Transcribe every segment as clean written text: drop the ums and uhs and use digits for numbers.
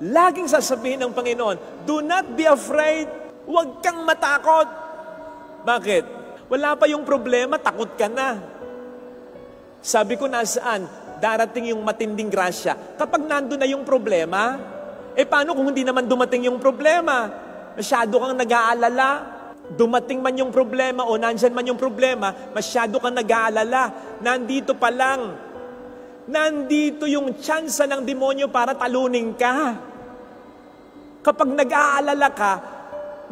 Laging sasabihin ng Panginoon, do not be afraid. Huwag kang matakot. Bakit? Wala pa yung problema, takot ka na. Sabi ko, nasaan? Darating yung matinding grasya. Kapag nandun na yung problema, paano kung hindi naman dumating yung problema? Masyado kang nag-aalala. Dumating man yung problema o nandyan man yung problema, masyado kang nag-aalala. Nandito pa lang. Nandito yung tsansa ng demonyo para talunin ka. Kapag nag-aalala ka,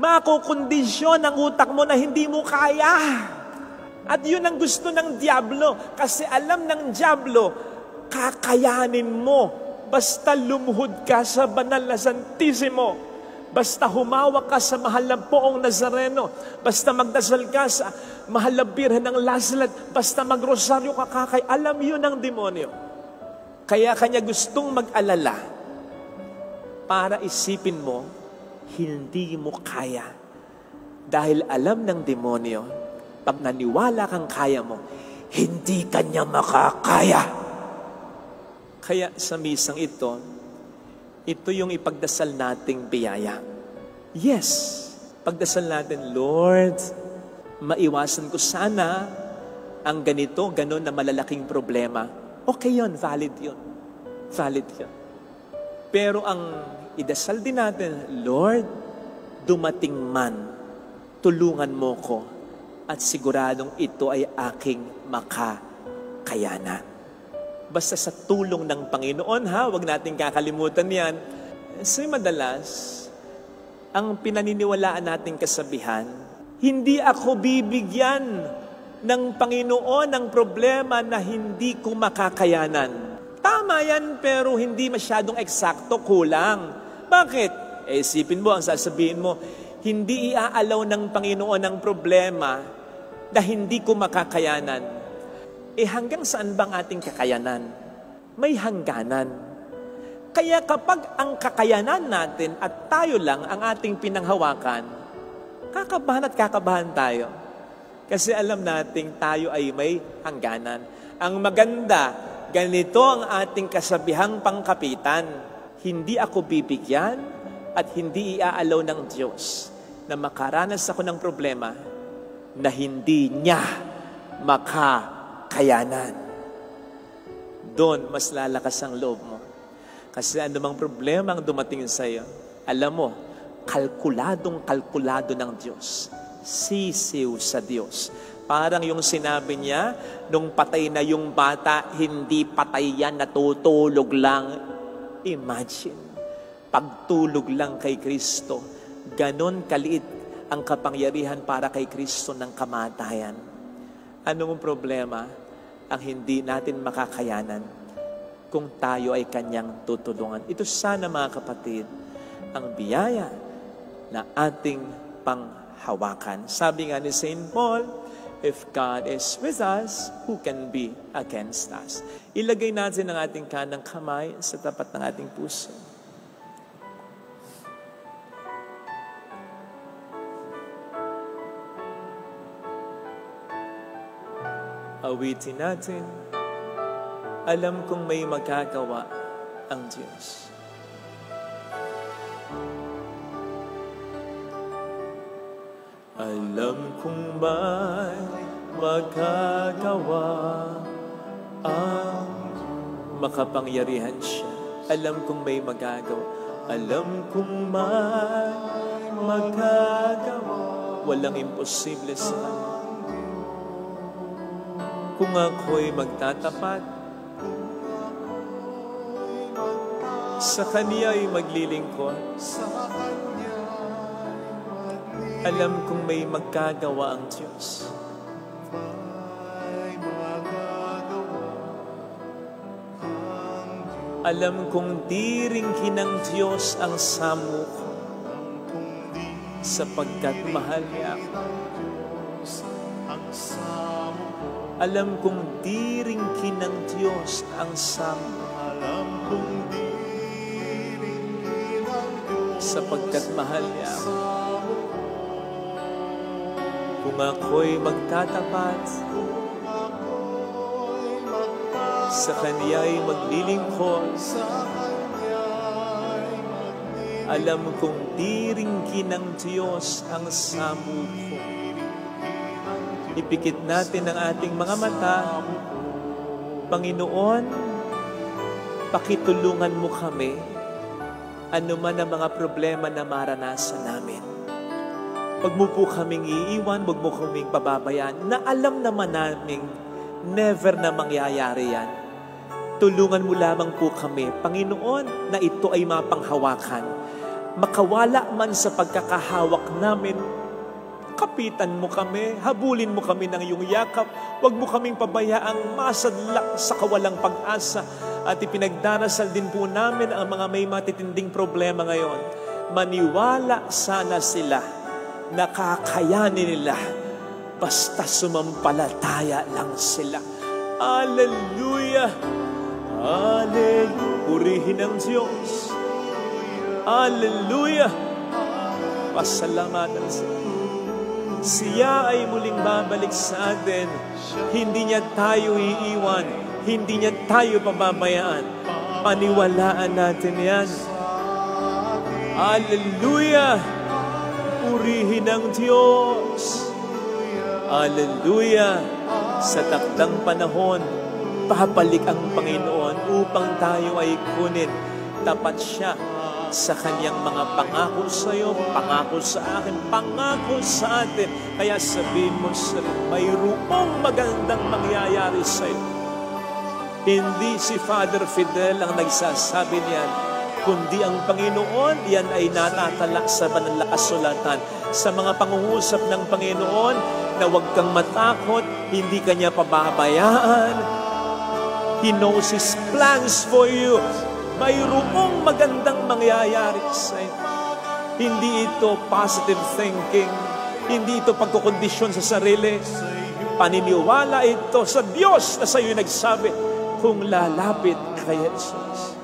makukondisyon ang utak mo na hindi mo kaya. At yun ang gusto ng Diablo. Kasi alam ng Diablo, kakayanin mo. Basta lumuhod ka sa banal na Santissimo. Basta humawak ka sa mahal na Poong Nazareno. Basta magdasal ka sa mahal na Birhen ng Lazaret. Basta magrosaryo ka kakay. Alam yun ng demonyo. Kaya kanya gustong mag-alala para isipin mo, hindi mo kaya. Dahil alam ng demonyo, pag naniwala kang kaya mo, hindi kanya makakaya. Kaya sa misang ito yung ipagdasal nating biyaya. Yes, pagdasal natin, Lord, maiwasan ko sana ang ganito, ganon na malalaking problema. Okay yun, valid yun. Valid yun. Pero ang idasal din natin, Lord, dumating man, tulungan mo ko at siguradong ito ay aking makakayanan. Basta sa tulong ng Panginoon, huwag nating kakalimutan yan. So madalas, ang pinaniniwalaan nating kasabihan, hindi ako bibigyan ng Panginoon ng problema na hindi ko makakayanan. Tama yan, pero hindi masyadong eksakto, kulang. Bakit? Isipin mo, ang sasabihin mo, hindi iaalaw ng Panginoon ang problema na hindi ko makakayanan. Hanggang saan bang ating kakayanan? May hangganan. Kaya kapag ang kakayanan natin at tayo lang ang ating pinanghawakan, kakabahan at kakabahan tayo. Kasi alam nating tayo ay may hangganan. Ang maganda, ganito ang ating kasabihang pangkapitan. Hindi ako bibigyan at hindi iaalaw ng Diyos na makaranas ako ng problema na hindi niya makakayanan. Doon, mas lalakas ang loob mo. Kasi anumang problema ang dumating sa iyo, alam mo, kalkulado ng Diyos. Sisiw sa Diyos. Parang yung sinabi niya, nung patay na yung bata, hindi patay yan, natutulog lang. Imagine, pagtulog lang kay Kristo, ganon kaliit ang kapangyarihan para kay Kristo ng kamatayan. Anong problema ang hindi natin makakayanan kung tayo ay kanyang tutulungan? Ito sana, mga kapatid, ang biyaya na ating panghawakan. Sabi nga ni St. Paul, if God is with us, who can be against us? Ilagay natin ang ating kanang kamay sa tapat ng ating puso. Awitin natin, alam kong may magagawa ang Diyos. Alam kong may magagawa ang makapangyarihan siya. Alam kong may magagawa. Alam kong may magagawa. Walang imposible sa Kanya. Kung ako'y magtatapat, sa Kanya'y maglilingkod, alam kong may magagawa ang Diyos. Alam kong diringhin ng Diyos ang samo ko, sapagkat mahal niya ako. Alam kong diringhin ng Diyos ang samo, sapagkat mahal niya ako. Kung ako'y magtatapat, sa Kanya'y maglilingkod, Alam kong diringgin ng Diyos ang sammu ko. Ipikit natin ang ating mga mata. Panginoon, pakitulungan mo kami ano man ang mga problema na maranasan namin. Huwag mo po kaming iiwan, huwag mo kaming pababayaan, na alam naman namin never na mangyayari yan. Tulungan mo lamang po kami, Panginoon, na ito ay mapanghawakan. Makawala man sa pagkakahawak namin, kapitan mo kami, habulin mo kami ng iyong yakap, huwag mo kaming pabayaang masadlak sa kawalang pag-asa. At ipinagdarasal din po namin ang mga may matitinding problema ngayon. Maniwala sana sila, nakakayanin nila, basta sumampalataya lang sila. Hallelujah! Hallelujah! Purihin ang Diyos. Hallelujah! Pasalamatan siya. Siya ay muling babalik sa atin. Hindi niya tayo iiwan. Hindi niya tayo pababayaan. Paniwalaan natin yan. Hallelujah! Purihin ang Diyos. Hallelujah! Sa takdang panahon, papalik ang Panginoon upang tayo ay kunin. Tapat siya sa kanyang mga pangako sa iyo, pangako sa akin, pangako sa atin. Kaya sabihin mo sa mayroong magandang mangyayari sa iyo. Hindi si Father Fidel ang nagsasabi niyan, kundi ang Panginoon. Yan ay natatala sa banal na kasulatan. Sa mga pangungusap ng Panginoon na huwag kang matakot, hindi kanya pababayaan. He knows His plans for you. Mayroong magandang mangyayari sa iyo. Hindi ito positive thinking. Hindi ito pagkukondisyon sa sarili. Paniniwala ito sa Diyos na sa iyo nagsabi, kung lalapit kay Jesus.